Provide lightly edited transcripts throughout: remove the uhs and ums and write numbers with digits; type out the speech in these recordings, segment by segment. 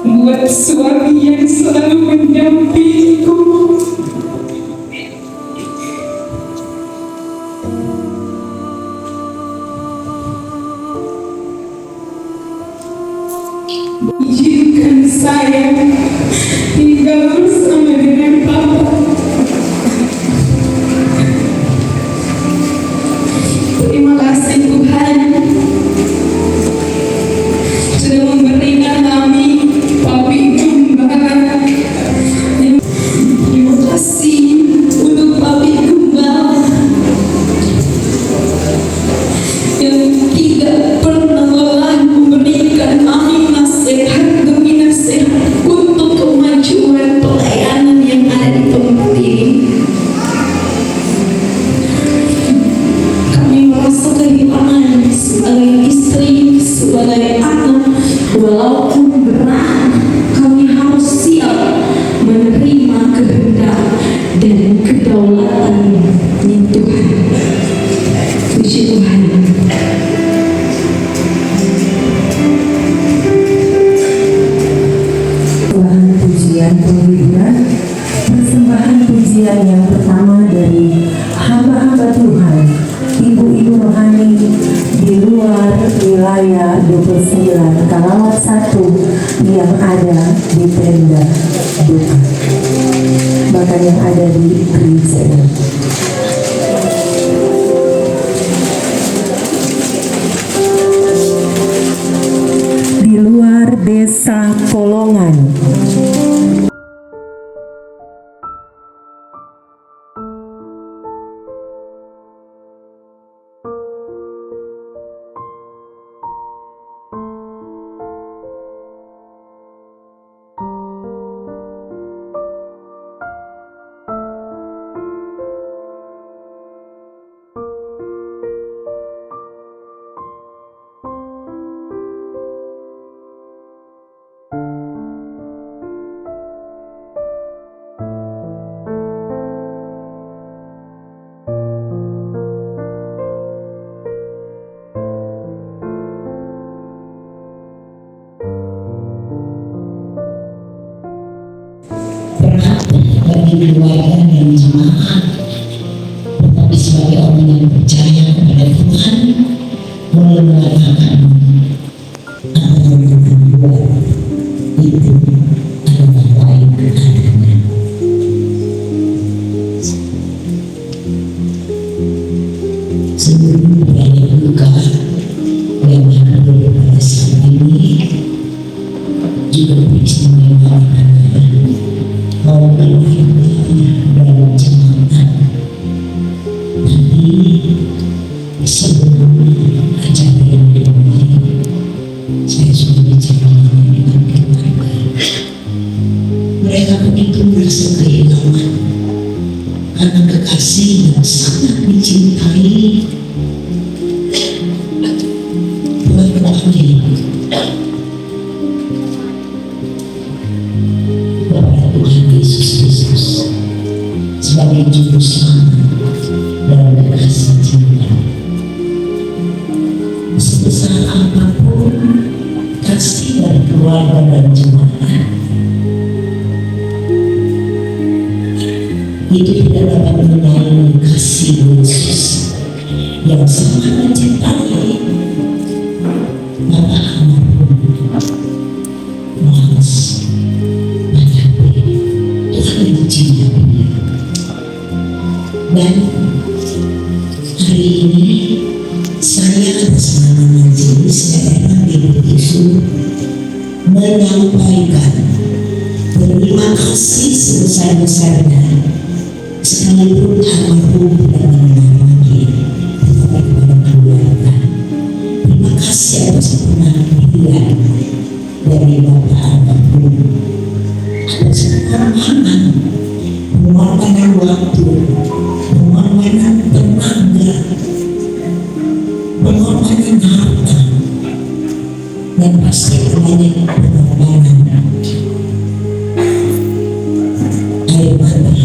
Buat suami yang selalu mendampingiku, izinkan saya tinggal bersama dengan Papa. Terima kasih Tuhan sudah memberikan kami Papi Gembala. Terima kasih untuk Papi Gembala yang tidak pernah lelah memberikan kami nasihat demi nasihat untuk kemajuan pelayanan yang ada di tempat ini. Kami merasa kehilangan sebagai istri, sebagai anak, walaupun berat, kami harus siap menerima kehendak dan kedaulatan Tuhan. Puji Tuhan. Tuhan pujian penghiburan, persembahan pujian yang pertama dari hamba-hamba Tuhan, ibu-ibu rohani di luar wilayah 29 Kalawat 1 yang ada di tenda duka, bahkan yang ada di gereja. Di luar desa Kolongan, bagi keluarga dan jemaat, tetapi sebagai orang yang percaya kepada Tuhan, mulai mengatakan apa yang Tuhan buat itu adalah baik adanya. Seluruh berani buka yang hadir pada saat ini juga beristimewa dalam jemaat. Nanti sebelum acara yang dimulai, saya sudah bicara dengan keluarga. Mereka begitu merasa kehilangan karena kekasih yang sangat dicintai telah pergi sebesar apapun kasih dari keluarga dan jemaat itu tidak dapat menyaingi kasih Yesus yang sangat mencintai Bapak almarhum Muhammad Badawi. Tuhan ujinya. Dan hari ini saya atas nama majelis daerah Ibu Isu menyampaikan terima kasih sebesar-besarnya sekalipun almarhum tidak mengenal lagi, tetapi kepada keluarga terima kasih atas penantian dari Bapak almarhum, atas pengorbanan waktu, pengorbanan tenaga, pengorbanan harta, dan pasti banyak pengorbanan air mata.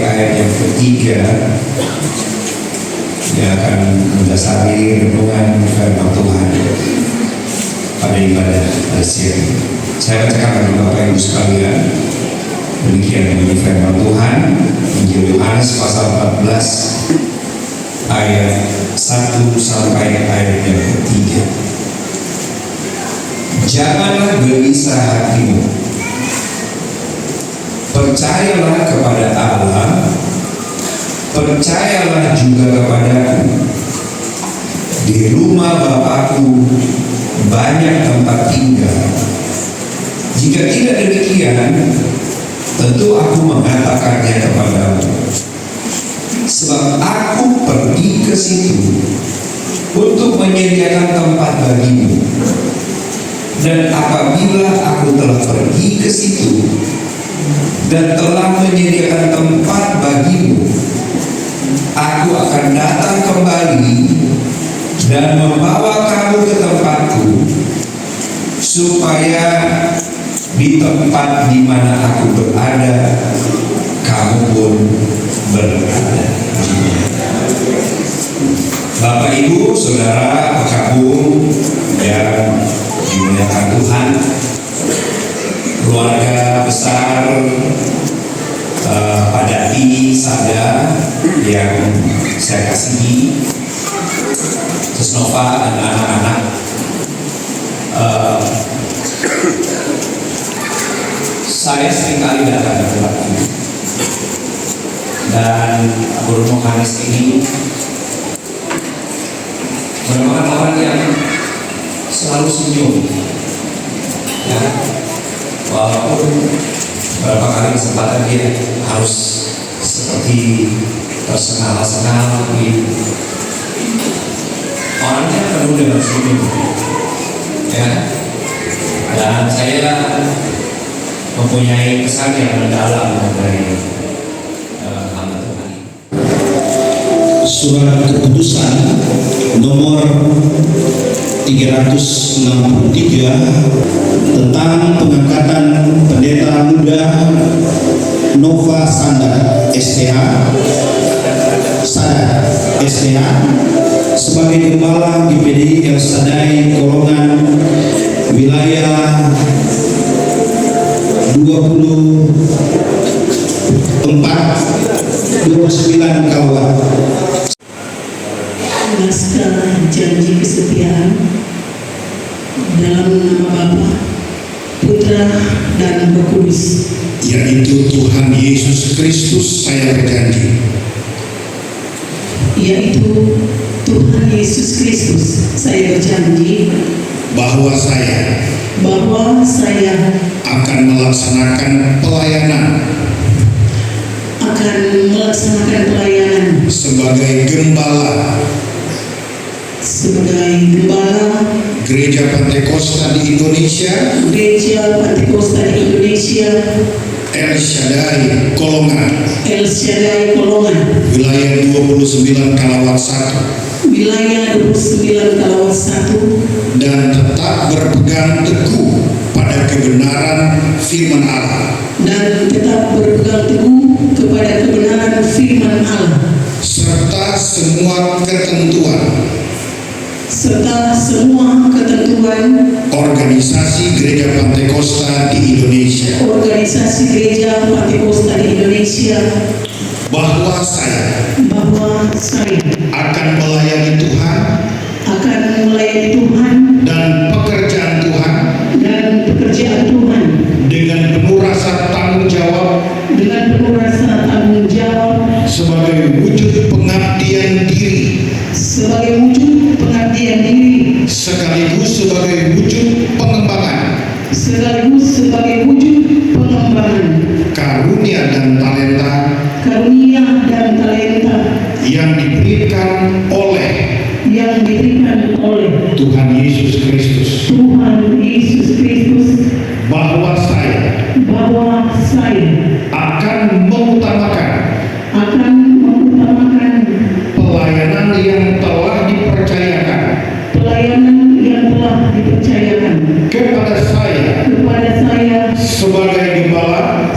ayat yang ketiga yang akan mendasari renungan firman Tuhan pada ibadah siang. Saya bacakan bagi Bapak Ibu sekalian. Demikian bunyi firman Tuhan, Injil Yohanes pasal 14 ayat 1 sampai ayat yang ketiga. Janganlah gelisah hatimu, percayalah kepada Allah, percayalah juga kepadaku. Di rumah Bapakku banyak tempat tinggal. Jika tidak demikian, tentu aku mengatakannya kepadamu. Sebab aku pergi ke situ untuk menyediakan tempat bagimu. Dan apabila aku telah pergi ke situ dan telah menyediakan tempat bagimu, aku akan datang kembali dan membawa kamu ke tempatku, supaya di tempat di mana aku berada, kamu pun berada. Bapak, Ibu, Saudara, pekabung yang dimuliakan Tuhan, keluarga besar Padati Sada yang saya kasihi, terus Nova dan anak-anak, saya seringkali datang ke tempat ini, dan Guru Yohanes ini merupakan orang yang selalu senyum, ya, walaupun beberapa kali kesempatan dia harus seperti tersengal-sengal gitu. Orangnya penuh dengan senyum, ya, dan saya mempunyai kesan yang mendalam dari hamba Tuhan. Surat Keputusan nomor 363 tentang pengangkatan pendeta muda Nova Sandar STH sebagai gembala GPD El Shaddai Kolongan wilayah 29 Kawan. Naskah janji kesetiaan dalam nama Bapa, Putra, dan Roh Kudus. Yaitu Tuhan Yesus Kristus saya berjanji. Yaitu Tuhan Yesus Kristus saya berjanji bahwa saya akan melaksanakan pelayanan sebagai gembala Gereja Pantekosta di Indonesia El Shaddai Kolongan wilayah 29 Kalawat 1 dan tetap berpegang teguh pada kebenaran firman Allah serta semua ketentuan organisasi Gereja Pantekosta di Indonesia bahwa saya akan melayani Tuhan dan pekerjaan Tuhan dengan penuh rasa tanggung jawab sebagai wujud pengabdian diri sekaligus sebagai wujud pengembangan karunia dan talenta yang diberikan oleh Tuhan Yesus Kristus, bahwa saya akan mengutamakan pelayanan yang telah dipercayakan kepada saya sebagai gembala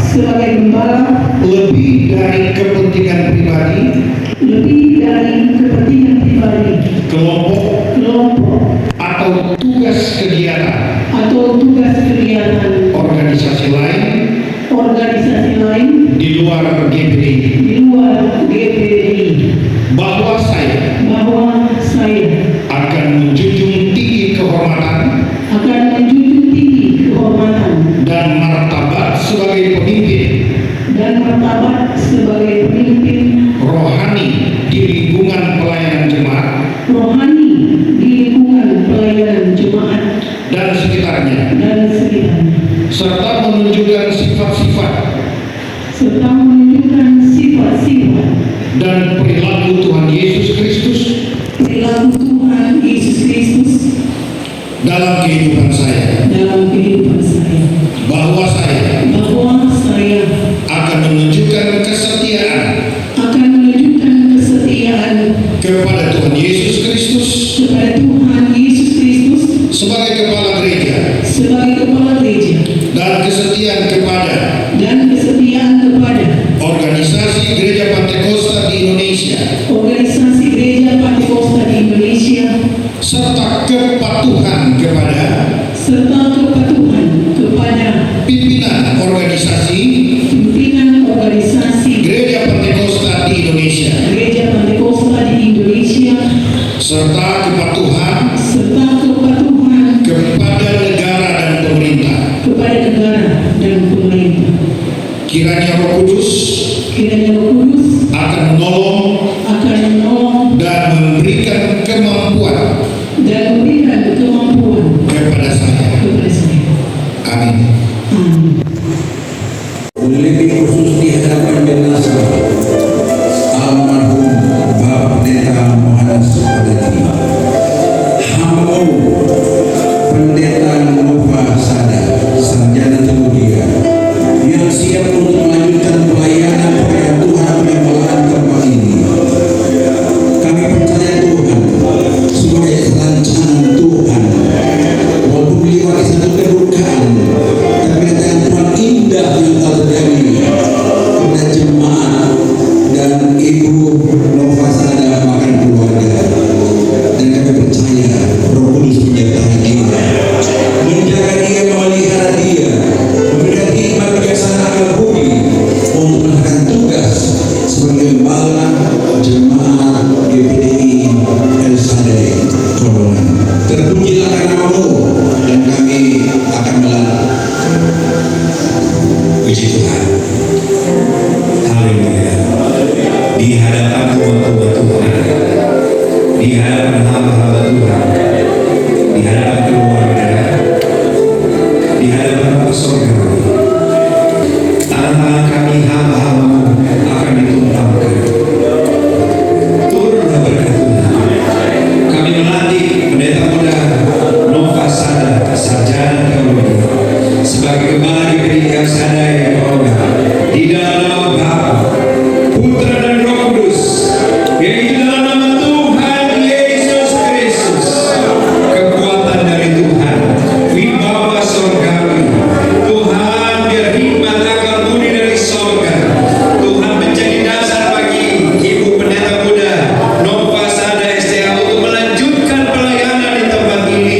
lebih dari kepentingan kepentingan pribadi, kelompok, atau tugas kegiatan organisasi lain di luar GPDI, bahwa saya akan menjunjung tinggi kehormatan dan martabat sebagai pemimpin rohani di lingkungan pelayanan jemaat dan sekitarnya, serta menunjukkan sifat-sifat dan perilaku Tuhan Yesus Kristus dalam kehidupan saya, bahwa saya akan menunjukkan kesetiaan kepada Tuhan Yesus Kristus sebagai kepala gereja dan kesetiaan kepada organisasi gereja Pantekosta di Indonesia, serta kepatuhan kepada pimpinan organisasi gereja Pantekosta di Indonesia, serta kepatuhan kepada negara dan pemerintah. Kiranya Roh Kudus akan menolong dan memberikan kemampuan kepada saya. Amin. Lebih khusus di hadapan jenazah almarhum Bapak Pendeta Mohanas Padati, hamba Pendeta Nova Sada, sarjana teologi, yang siap untuk melanjutkan pelayanan kepada Tuhan yang melakukan tempat ini. Kami percaya Tuhan sebagai rancangan Tuhan, walaupun beliau ada satu kedukaan, tapi dengan Tuhan indah yang terjadi kepada jemaat dan Ibu Nova Sada makan keluarga. Dan kami percaya Roh Kudus menyertai dia, menjaga dia, memelihara dia, memberikan hikmat bijaksana akal budi untuk melakukan tugas sebagai gembala jemaat GPDI El Sadai Kolongan. Terpujilah nama-Mu dan kami akan melatih. Puji Tuhan. Haleluya. Di hadapan hamba-hamba Tuhan, di hadapan hamba-hamba Tuhan, di hadapan keluarga, di hadapan Bapa Surgawi, tangan-tangan kami hamba-hamba-Mu akan ditumpangkan. Turunlah berkat Tuhan. Kami melatih pendeta muda Nova Sada, sarjana teologi, sebagai gembala gereja Sadai Kolongan, di dalam nama Bapa, Putra dan Roh Kudus, yang di dalam nama Tuhan Yesus Kristus, kekuatan dari Tuhan, wibawa surgawi, Tuhan biar hikmat akal budi dari surga, Tuhan menjadi dasar bagi Ibu Pendeta Muda Nova Sada SDA untuk melanjutkan pelayanan di tempat ini,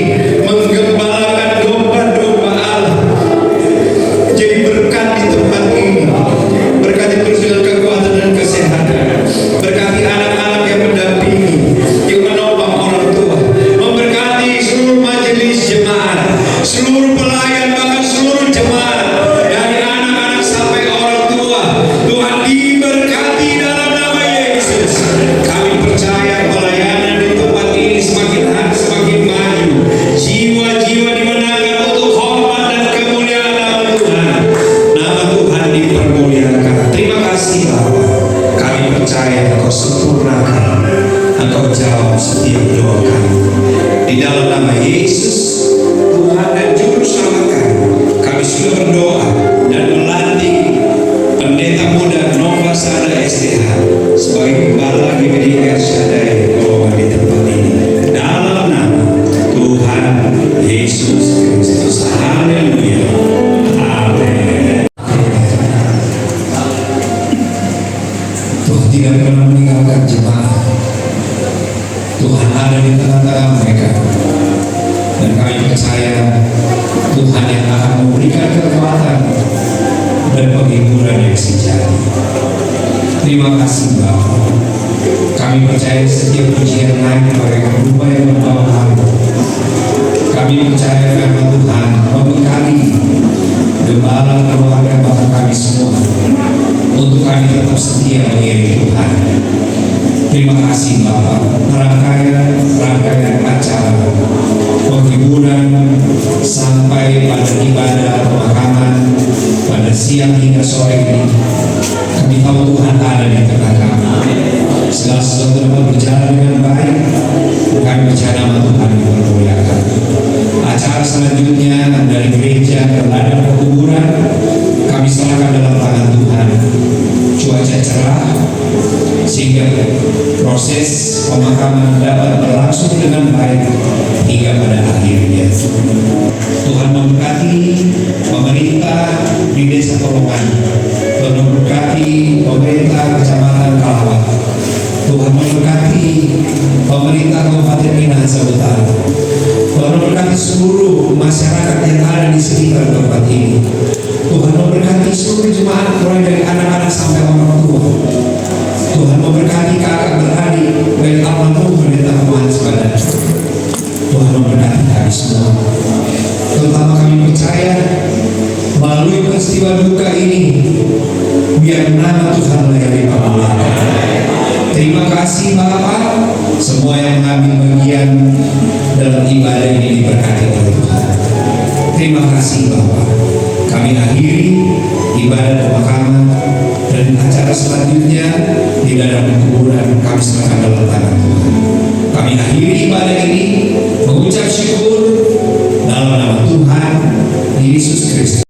menggembalakan domba-domba Allah. Jadi berkat di tempat ini, berkati terus dengan kekuatan dan kesehatan, berkati anak-anak yang mendampingi, yang menopang orang tua, memberkati seluruh majelis jemaat, seluruh pelayan, bahkan seluruh jemaat, dari anak-anak sampai orang tua. Tuhan diberkati dalam nama Yesus. Kami percaya pelayanan di tempat ini semakin hari semakin maju, jiwa-jiwa dimenangkan untuk hormat dan kemuliaan nama Tuhan. Nama Tuhan dipermuliakan. Terima kasih Bapa. Kami percaya Engkau sempurnakan, Engkau jawab setiap doa kami. Di dalam nama Yesus, Tuhan dan Juru Selamat kami sudah berdoa dan melantik Pendeta Muda Nova Sada SDA sebagai gembala GPDI El Sadai Kolongan di tempat ini. Dalam nama Tuhan Yesus Kristus. Haleluya. Amin. Tuhan tidak pernah meninggalkan jemaat. Tuhan ada di tengah-tengah mereka. Dan kami percaya Tuhan yang akan memberikan kekuatan dan penghiburan yang sejati. Terima kasih Bapa. Kami percaya setiap pujian naik mereka berubah yang membawa harum. Kami percaya firman Tuhan memberkati gembala keluarga Bapak kami semua untuk kami tetap setia mengiring Tuhan. Terima kasih Bapak. Rangkaian acara penghiburan sampai pada ibadah pemakaman pada siang hingga sore ini, kami tahu Tuhan ada di tengah kami. Segala sesuatu dapat berjalan dengan baik. Kami percaya nama Tuhan dipermuliakan. Acara selanjutnya dari gereja ke ladang perkuburan kami serahkan dalam tangan Tuhan. Cuaca cerah sehingga proses pemakaman dapat berlangsung dengan baik hingga pada akhirnya. Tuhan memberkati pemerintah di Desa Kolongan, Tuhan memberkati pemerintah Kecamatan Kalawat, Tuhan memberkati pemerintah Kabupaten Minahasa Utara, Tuhan memberkati seluruh masyarakat yang ada di sekitar tempat ini. Tuhan memberkati seluruh jemaat mulai dari anak-anak sampai orang tua. Tuhan memberkati kakak beradik dari almarhum pendeta Yohanes Badan. Tuhan memberkati kami semua. Terutama kami percaya melalui peristiwa duka ini biar nama Tuhan yang dipermuliakan. Terima kasih Bapak. Semua yang mengambil bagian dalam ibadah ini diberkati oleh Tuhan. Terima kasih Bapak. Kami akhiri ibadah pemakaman dan acara selanjutnya di ladang kuburan kami serahkan dalam tangan Tuhan. Kami akhiri ibadah ini mengucap syukur dalam nama Tuhan Yesus Kristus.